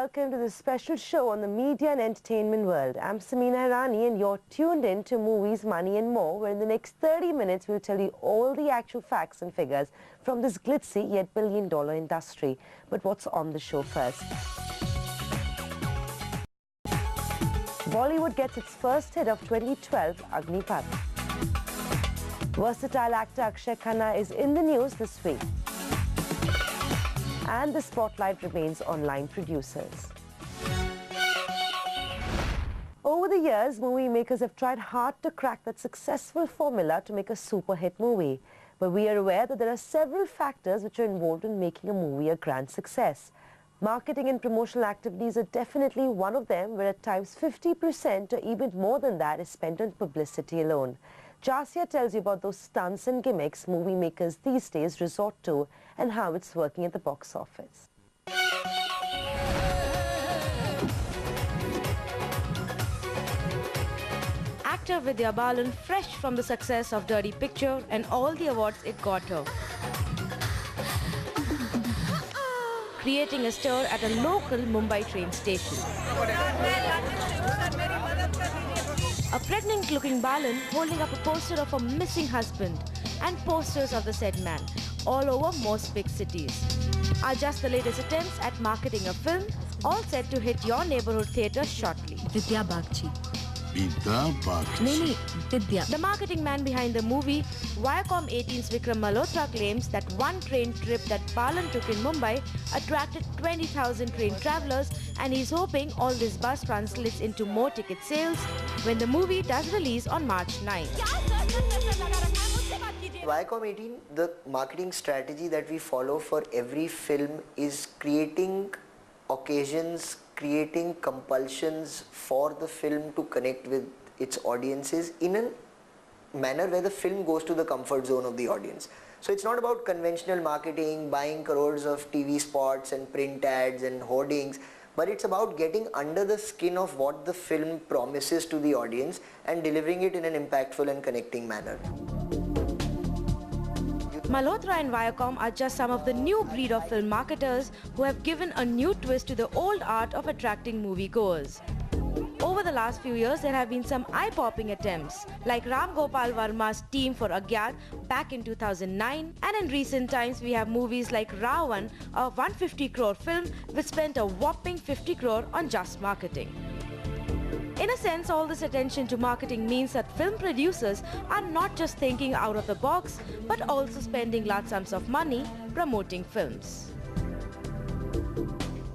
welcome to this special show on the media and entertainment world. I'm Samina Hirani and you're tuned in to Movies, Money and More, where in the next 30 minutes we'll tell you all the actual facts and figures from this glitzy yet billion-dollar industry. But what's on the show first? Bollywood gets its first hit of 2012, Agnipath. Versatile actor Akshay Khanna is in the news this week. And the spotlight remains on line producers. Over the years, movie makers have tried hard to crack that successful formula to make a super hit movie. But we are aware that there are several factors which are involved in making a movie a grand success. Marketing and promotional activities are definitely one of them, where at times 50% or even more than that is spent on publicity alone. Jasya tells you about those stunts and gimmicks movie makers these days resort to and how it's working at the box office. Actor Vidya Balan, fresh from the success of Dirty Picture and all the awards it got her, creating a stir at a local Mumbai train station. A pregnant-looking Balan holding up a poster of a missing husband and posters of the said man all over most big cities are just the latest attempts at marketing a film, all set to hit your neighborhood theatre shortly. Vidya Bagchi. Vidya Bagchi. Vidya. The marketing man behind the movie, Viacom 18's Vikram Malhotra, claims that one train trip that Balan took in Mumbai attracted 20,000 train travellers, and he's hoping all this buzz translates into more ticket sales when the movie does release on March 9. Viacom 18, the marketing strategy that we follow for every film is creating occasions, creating compulsions for the film to connect with its audiences in a manner where the film goes to the comfort zone of the audience. So it's not about conventional marketing, buying crores of TV spots and print ads and hoardings, but it's about getting under the skin of what the film promises to the audience and delivering it in an impactful and connecting manner. Malhotra and Viacom are just some of the new breed of film marketers who have given a new twist to the old art of attracting moviegoers. Over the last few years, there have been some eye-popping attempts, like Ram Gopal Varma's team for Agyat back in 2009, and in recent times we have movies like Ravan, a 150 crore film which spent a whopping 50 crore on just marketing. In a sense, all this attention to marketing means that film producers are not just thinking out of the box, but also spending large sums of money promoting films.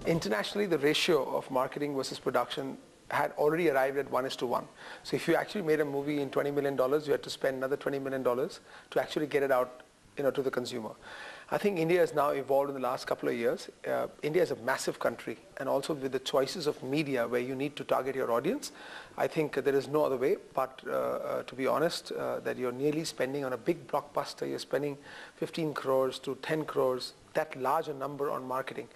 Internationally, the ratio of marketing versus production had already arrived at 1:1. So if you actually made a movie in $20 million, you had to spend another $20 million to actually get it out, to the consumer. I think India has now evolved in the last couple of years. India is a massive country, and also with the choices of media where you need to target your audience, I think there is no other way but, to be honest, that you're nearly spending on a big blockbuster, you're spending 15 crores to 10 crores, that large a number on marketing.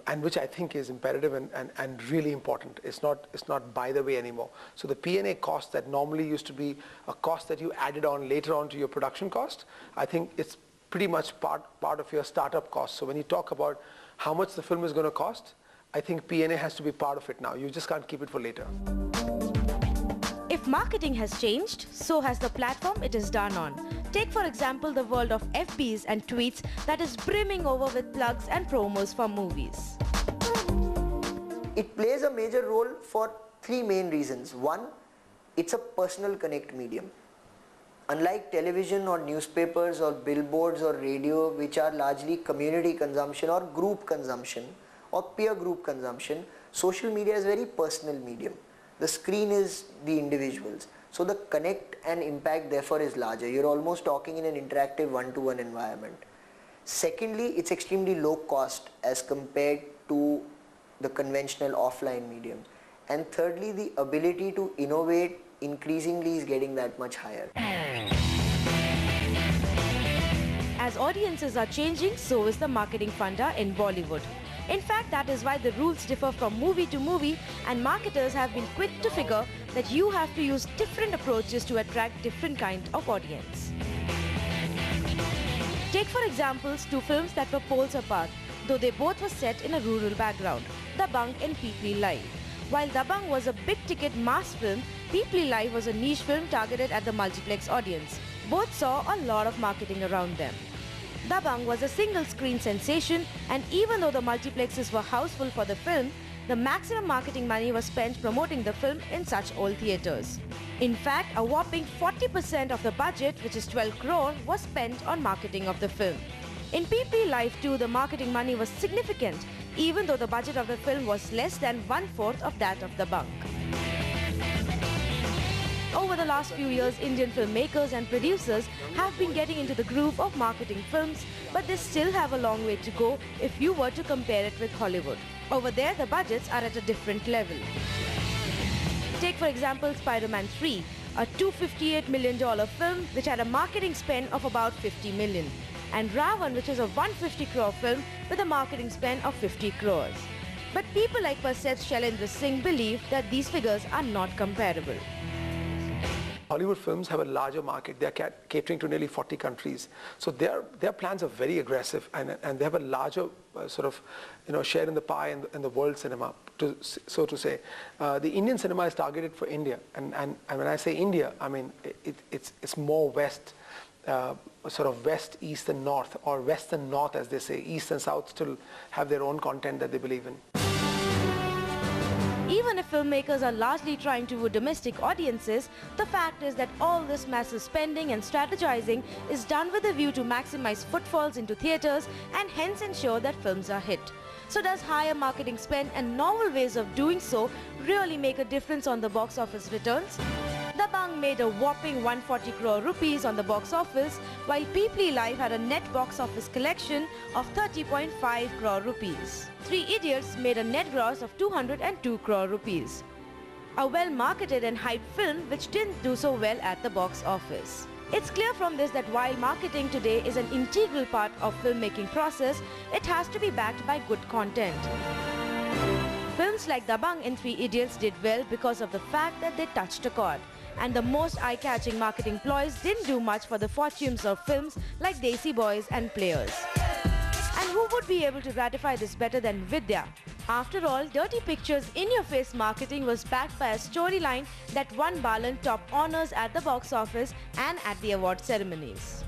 And which I think is imperative and really important. It's not by the way anymore. So the P&A cost that normally used to be a cost that you added on later on to your production cost, I think it's pretty much part of your startup cost. So when you talk about how much the film is going to cost, I think P&A has to be part of it now. You just can't keep it for later. If marketing has changed, so has the platform it is done on. Take for example the world of FBs and tweets that is brimming over with plugs and promos for movies. It plays a major role for three main reasons. One, it's a personal connect medium. Unlike television or newspapers or billboards or radio, which are largely community consumption or group consumption or peer group consumption, social media is a very personal medium. The screen is the individuals. So the connect and impact therefore is larger. You're almost talking in an interactive one-to-one environment. Secondly, it's extremely low cost as compared to the conventional offline medium. And thirdly, the ability to innovate increasingly is getting that much higher. As audiences are changing, so is the marketing funda in Bollywood. In fact, that is why the rules differ from movie to movie, and marketers have been quick to figure that you have to use different approaches to attract different kind of audience. Take for example two films that were poles apart, though they both were set in a rural background. Dabangg and Peepli Live. While Dabangg was a big-ticket mass film, Peepli Live was a niche film targeted at the multiplex audience. Both saw a lot of marketing around them. Dabangg was a single-screen sensation, and even though the multiplexes were houseful for the film, the maximum marketing money was spent promoting the film in such old theatres. In fact, a whopping 40% of the budget, which is 12 crore, was spent on marketing of the film. In Peepli Live too, the marketing money was significant, even though the budget of the film was less than 1/4 of that of Dabangg. Over the last few years, Indian filmmakers and producers have been getting into the groove of marketing films, but they still have a long way to go if you were to compare it with Hollywood. Over there, the budgets are at a different level. Take for example Spider-Man 3, a $258 million film which had a marketing spend of about 50 million, and Ravan, which is a 150 crore film with a marketing spend of 50 crores. But people like Percept's Shailendra Singh believe that these figures are not comparable. Hollywood films have a larger market. They're catering to nearly 40 countries. So their plans are very aggressive, and they have a larger share in the pie in the world cinema, so to say. The Indian cinema is targeted for India. And when I say India, I mean it's more west, west, east and north, or west and north as they say. East and south still have their own content that they believe in. Even if filmmakers are largely trying to woo domestic audiences, the fact is that all this massive spending and strategizing is done with a view to maximize footfalls into theatres and hence ensure that films are hit. So does higher marketing spend and novel ways of doing so really make a difference on the box office returns? Dabangg made a whopping 140 crore rupees on the box office, while Peepli Live had a net box office collection of 30.5 crore rupees. Three Idiots made a net gross of 202 crore rupees. A well-marketed and hyped film which didn't do so well at the box office. It's clear from this that while marketing today is an integral part of filmmaking process, it has to be backed by good content. Films like Dabangg and Three Idiots did well because of the fact that they touched a chord. And the most eye-catching marketing ploys didn't do much for the fortunes of films like Desi Boys and Players. And who would be able to ratify this better than Vidya? After all, Dirty Pictures' in-your-face marketing was backed by a storyline that won Balan top honors at the box office and at the award ceremonies.